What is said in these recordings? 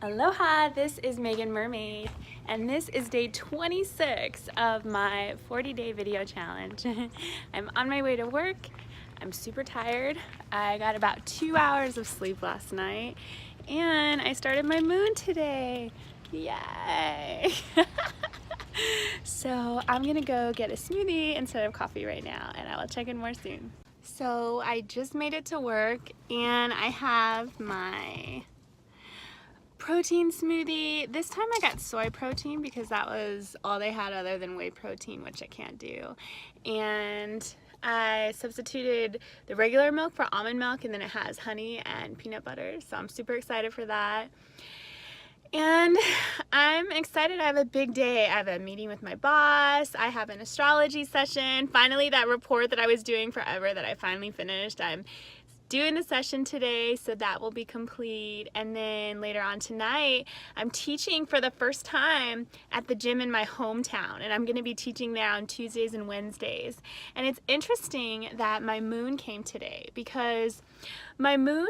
Aloha, this is Meagan Mermaid, and this is day 26 of my 40-day video challenge. I'm on my way to work. I'm super tired. I got about 2 hours of sleep last night, and I started my moon today. Yay! So I'm gonna go get a smoothie instead of coffee right now, and I will check in more soon. So I just made it to work, and I have my protein smoothie. This time I got soy protein because that was all they had other than whey protein, which I can't do. And I substituted the regular milk for almond milk, and then it has honey and peanut butter, so I'm super excited for that. And I'm excited. I have a big day. I have a meeting with my boss. I have an astrology session. Finally, that report that I was doing forever that I finally finished. I'm doing the session today, so that will be complete. And then later on tonight, I'm teaching for the first time at the gym in my hometown, and I'm going to be teaching there on Tuesdays and Wednesdays. And it's interesting that my moon came today because my moon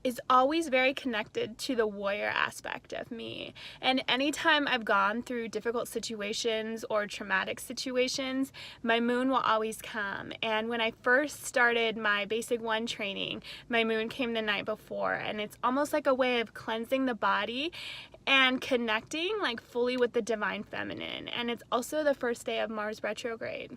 is always very connected to the warrior aspect of me. And anytime I've gone through difficult situations or traumatic situations, my moon will always come. And when I first started my basic 1 training, my moon came the night before, and it's almost like a way of cleansing the body and connecting like fully with the divine feminine. And it's also the first day of Mars retrograde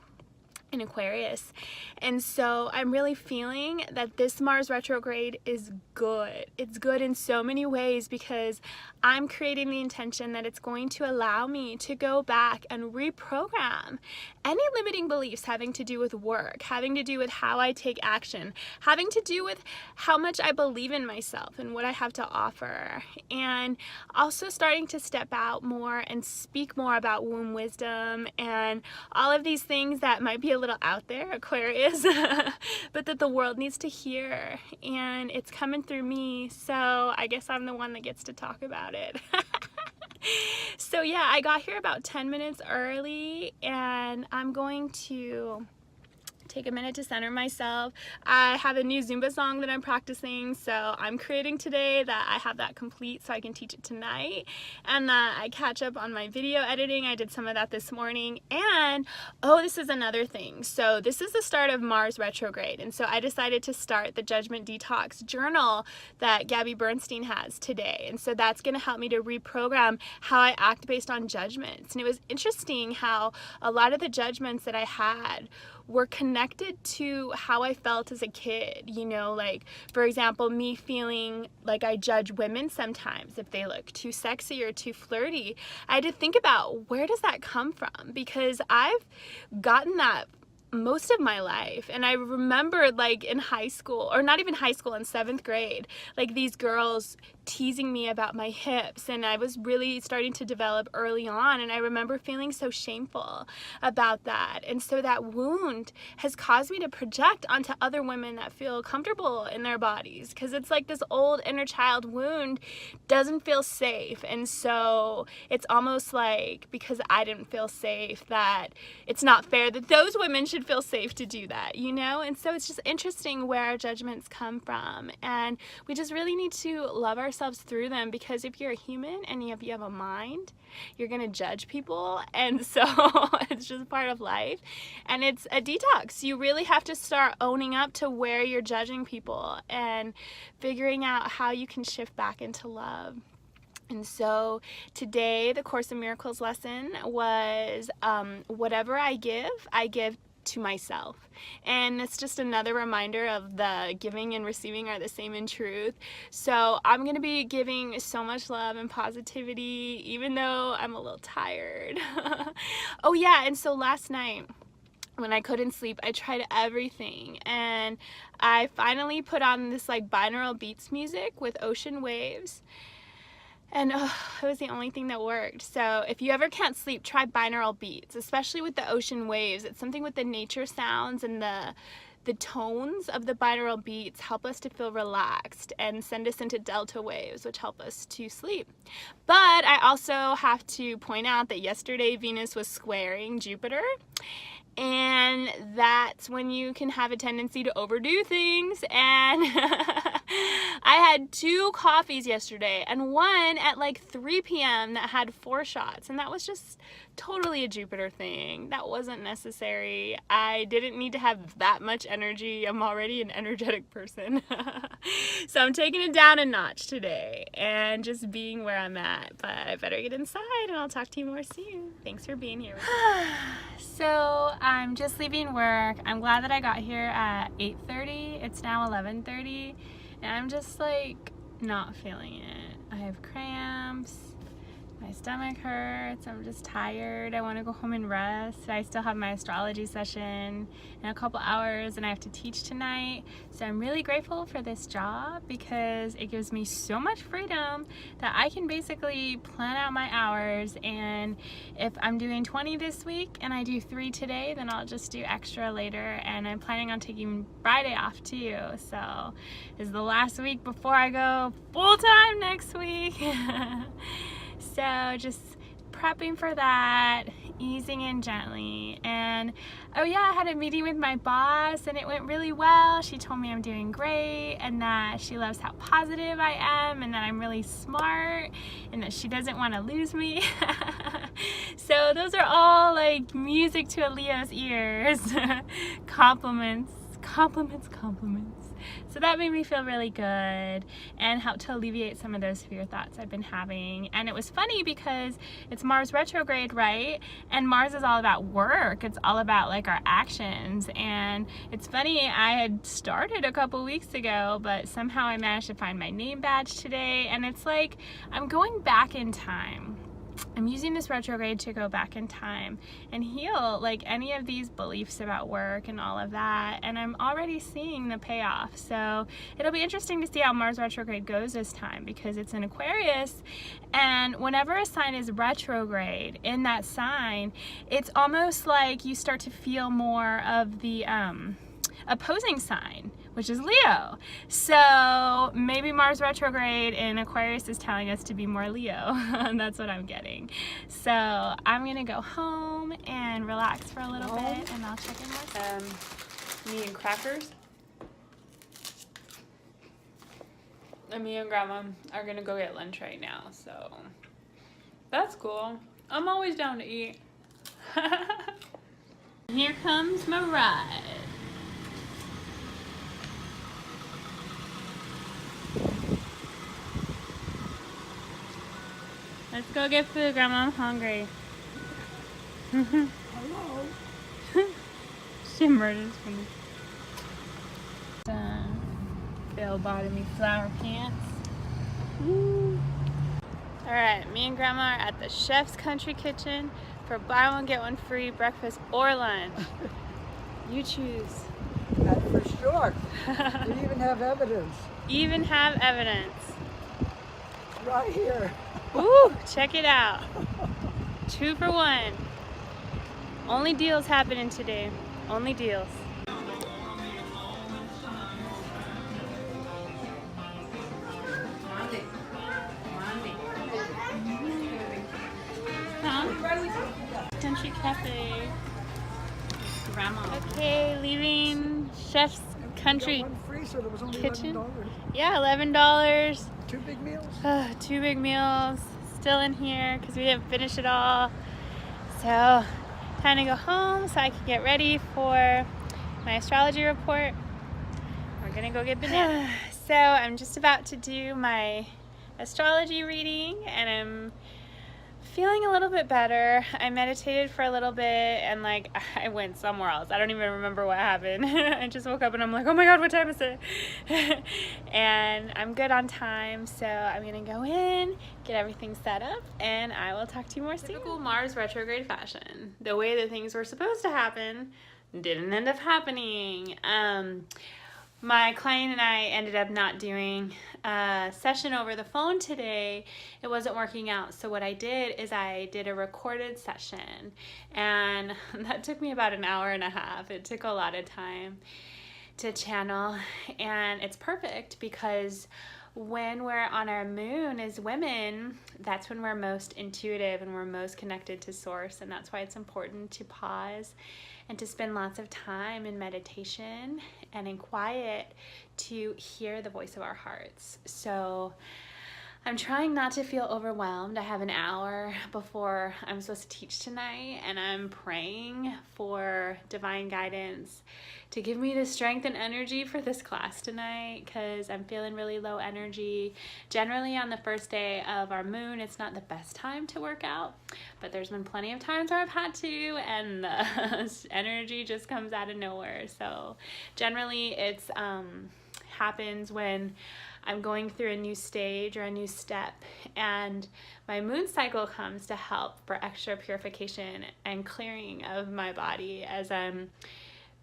in Aquarius, and so I'm really feeling that this Mars retrograde is good. It's good in so many ways because I'm creating the intention that it's going to allow me to go back and reprogram any limiting beliefs having to do with work, having to do with how I take action, having to do with how much I believe in myself and what I have to offer, and also starting to step out more and speak more about womb wisdom and all of these things that might be a little out there, Aquarius, but that the world needs to hear, and it's coming through me, so I guess I'm the one that gets to talk about it. So yeah, I got here about 10 minutes early, and I'm going to take a minute to center myself. I have a new Zumba song that I'm practicing, so I'm creating today that I have that complete so I can teach it tonight, and that I catch up on my video editing. I did some of that this morning. And oh, this is another thing. So this is the start of Mars retrograde, and so I decided to start the Judgment Detox journal that Gabby Bernstein has today, and so that's going to help me to reprogram how I act based on judgments. And it was interesting how a lot of the judgments that I had were connected to how I felt as a kid, you know, like, for example, me feeling like I judge women sometimes if they look too sexy or too flirty. I had to think about, where does that come from? Because I've gotten that most of my life, and I remember like in high school, or not even high school, in 7th grade, like these girls teasing me about my hips, and I was really starting to develop early on, and I remember feeling so shameful about that. And so that wound has caused me to project onto other women that feel comfortable in their bodies, because it's like this old inner child wound doesn't feel safe. And so it's almost like, because I didn't feel safe, that it's not fair that those women should feel safe to do that, you know? And so it's just interesting where our judgments come from, and we just really need to love ourselves through them, because if you're a human and if you have a mind, you're gonna judge people, and so it's just part of life, and it's a detox. You really have to start owning up to where you're judging people and figuring out how you can shift back into love. And so today the Course in Miracles lesson was whatever I give to myself. And it's just another reminder of the giving and receiving are the same in truth. So I'm going to be giving so much love and positivity, even though I'm a little tired. Oh yeah, and so last night, when I couldn't sleep, I tried everything, and I finally put on this like binaural beats music with ocean waves. And it was the only thing that worked. So if you ever can't sleep, try binaural beats, especially with the ocean waves. It's something with the nature sounds, and the tones of the binaural beats help us to feel relaxed and send us into delta waves, which help us to sleep. But I also have to point out that yesterday Venus was squaring Jupiter, and that's when you can have a tendency to overdo things, and I had 2 coffees yesterday and one at like 3 p.m. that had 4 shots, and that was just totally a Jupiter thing. That wasn't necessary. I didn't need to have that much energy. I'm already an energetic person. So I'm taking it down a notch today and just being where I'm at. But I better get inside and I'll talk to you more soon. Thanks for being here with me. So I'm just leaving work. I'm glad that I got here at 8:30. It's now 11:30 and I'm just like not feeling it. I have cramps. My stomach hurts, I'm just tired, I want to go home and rest. I still have my astrology session in a couple hours and I have to teach tonight. So I'm really grateful for this job because it gives me so much freedom that I can basically plan out my hours, and if I'm doing 20 this week and I do 3 today, then I'll just do extra later, and I'm planning on taking Friday off too. So this is the last week before I go full-time next week. So just prepping for that, easing in gently. And oh yeah, I had a meeting with my boss and it went really well. She told me I'm doing great and that she loves how positive I am and that I'm really smart and that she doesn't want to lose me. So those are all like music to a Leo's ears. Compliments, compliments, compliments. So that made me feel really good and helped to alleviate some of those fear thoughts I've been having. And it was funny because it's Mars retrograde, right? And Mars is all about work. It's all about like our actions. And it's funny, I had started a couple weeks ago, but somehow I managed to find my name badge today. And it's like I'm going back in time. I'm using this retrograde to go back in time and heal like any of these beliefs about work and all of that, and I'm already seeing the payoff. So it'll be interesting to see how Mars retrograde goes this time because it's in Aquarius, and whenever a sign is retrograde in that sign, it's almost like you start to feel more of the opposing sign, which is Leo. So maybe Mars retrograde in Aquarius is telling us to be more Leo. And that's what I'm getting. So I'm gonna go home and relax for a little bit and I'll check in more. Me and crackers. And me and Grandma are gonna go get lunch right now, so that's cool. I'm always down to eat. Here comes my ride. Let's go get food, Grandma. I'm hungry. Hello. She murders me. Bell-bottomy flower pants. Woo. All right, me and Grandma are at the Chef's Country Kitchen for buy one get one free breakfast or lunch. You choose. That for sure. We even have evidence. Even have evidence. Right here. Ooh, check it out. 2 for 1. Only deals happening today. Only deals. Country Cafe. Grandma. Okay, leaving Chef's Country One free, so there was only Kitchen. $11. Yeah, $11. 2 big meals. 2 big meals. Still in here because we didn't finish it all. So, time to go home so I can get ready for my astrology report. We're gonna go get bananas. So, I'm just about to do my astrology reading and I'm feeling a little bit better. I meditated for a little bit and like I went somewhere else. I don't even remember what happened. I just woke up and I'm like, oh my god, what time is it? And I'm good on time, so I'm gonna go in, get everything set up, and I will talk to you more soon. Typical Mars retrograde fashion. The way that things were supposed to happen didn't end up happening. My client and I ended up not doing a session over the phone today. It wasn't working out. So what I did is I did a recorded session, and that took me about an hour and a half. It took a lot of time to channel, and it's perfect because when we're on our moon as women, that's when we're most intuitive and we're most connected to source, and that's why it's important to pause and to spend lots of time in meditation and in quiet to hear the voice of our hearts. So I'm trying not to feel overwhelmed. I have an hour before I'm supposed to teach tonight, and I'm praying for divine guidance to give me the strength and energy for this class tonight, because I'm feeling really low energy. Generally on the first day of our moon, it's not the best time to work out, but there's been plenty of times where I've had to, and the energy just comes out of nowhere. So generally it's happens when I'm going through a new stage or a new step, and my moon cycle comes to help for extra purification and clearing of my body as I'm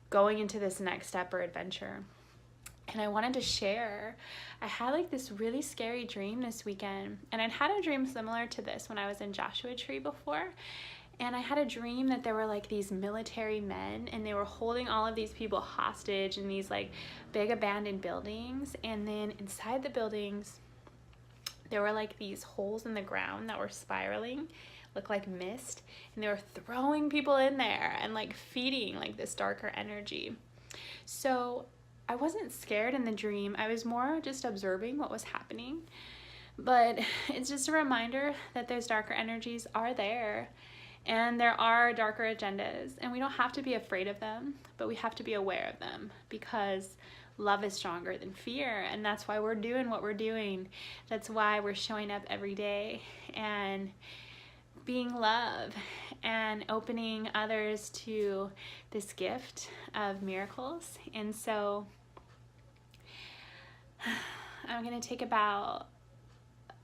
going into this next step or adventure. And I wanted to share, I had like this really scary dream this weekend, and I'd had a dream similar to this when I was in Joshua Tree before. And I had a dream that there were like these military men, and they were holding all of these people hostage in these like big abandoned buildings. And then inside the buildings, there were like these holes in the ground that were spiraling, looked like mist. And they were throwing people in there and like feeding like this darker energy. So I wasn't scared in the dream. I was more just observing what was happening. But it's just a reminder that those darker energies are there. And there are darker agendas, and we don't have to be afraid of them, but we have to be aware of them, because love is stronger than fear, and that's why we're doing what we're doing. That's why we're showing up every day and being love and opening others to this gift of miracles. And so I'm going to take about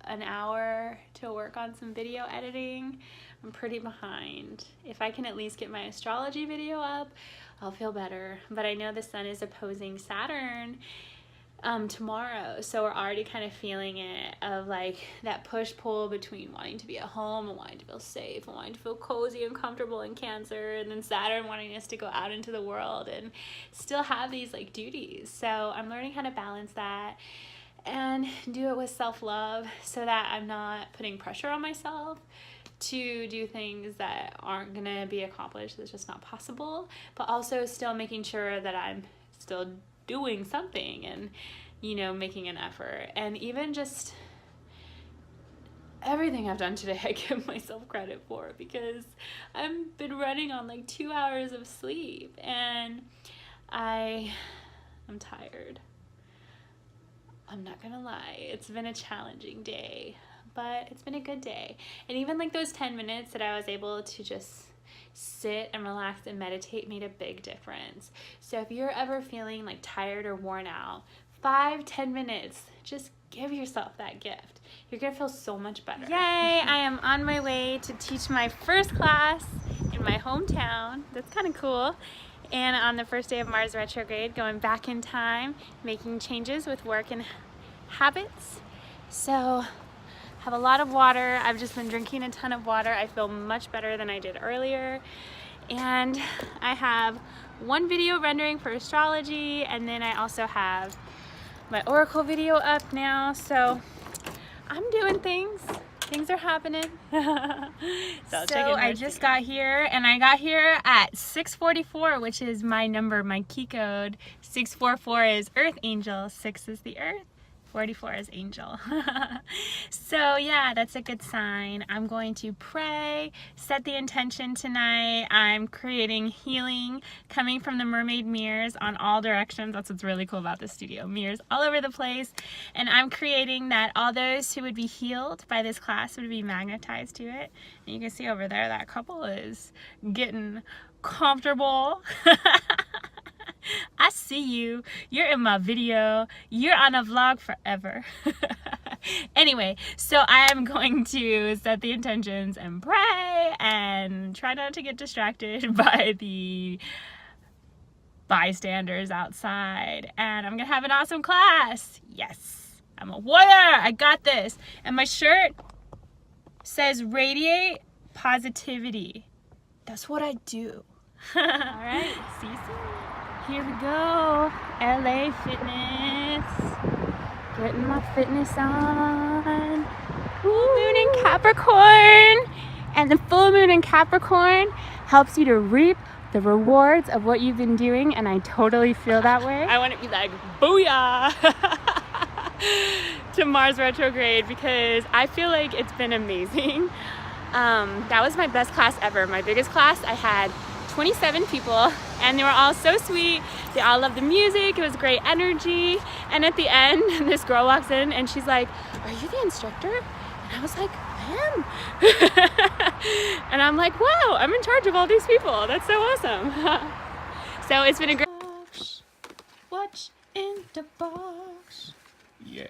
an hour to work on some video editing. I'm pretty behind. If I can at least get my astrology video up, I'll feel better. But I know the sun is opposing Saturn tomorrow, so we're already kind of feeling it, of like that push-pull between wanting to be at home and wanting to feel safe and wanting to feel cozy and comfortable in Cancer, and then Saturn wanting us to go out into the world and still have these like duties. So I'm learning how to balance that and do it with self-love, so that I'm not putting pressure on myself to do things that aren't gonna be accomplished, that's just not possible, but also still making sure that I'm still doing something and, you know, making an effort. And even just everything I've done today, I give myself credit for, because I've been running on like 2 hours of sleep, and I'm tired. I'm not gonna lie, it's been a challenging day, but it's been a good day. And even like those 10 minutes that I was able to just sit and relax and meditate made a big difference. So if you're ever feeling like tired or worn out, 5-10 minutes, just give yourself that gift. You're gonna feel so much better. Yay, I am on my way to teach my first class in my hometown. That's kind of cool. And on the first day of Mars retrograde, going back in time, making changes with work and habits. So have a lot of water. I've just been drinking a ton of water. I feel much better than I did earlier. And I have one video rendering for astrology, and then I also have my oracle video up now. So I'm doing things. Things are happening. So I just got here, and I got here at 6:44, which is my number, my key code. 644 is Earth Angel, 6 is the Earth, 44 is Angel. So yeah, that's a good sign. I'm going to pray, set the intention tonight. I'm creating healing coming from the mermaid mirrors on all directions. That's what's really cool about this studio. Mirrors all over the place. And I'm creating that all those who would be healed by this class would be magnetized to it. And you can see over there, that couple is getting comfortable. I see you. You're in my video. You're on a vlog forever. Anyway, so I am going to set the intentions and pray and try not to get distracted by the bystanders outside. And I'm going to have an awesome class. Yes, I'm a warrior. I got this. And my shirt says radiate positivity. That's what I do. All right, see you soon. Here we go, LA Fitness. Putting my fitness on. Full moon in Capricorn. And the full moon in Capricorn helps you to reap the rewards of what you've been doing, and I totally feel that way. I want to be like, booyah! To Mars retrograde, because I feel like it's been amazing. That was my best class ever. My biggest class, I had 27 people, and they were all so sweet. They all loved the music. It was great energy. And at the end, this girl walks in and she's like, "Are you the instructor?" And I was like, "I am." And I'm like, "Wow, I'm in charge of all these people. That's so awesome." So it's been a great... Watch in the box. Yeah.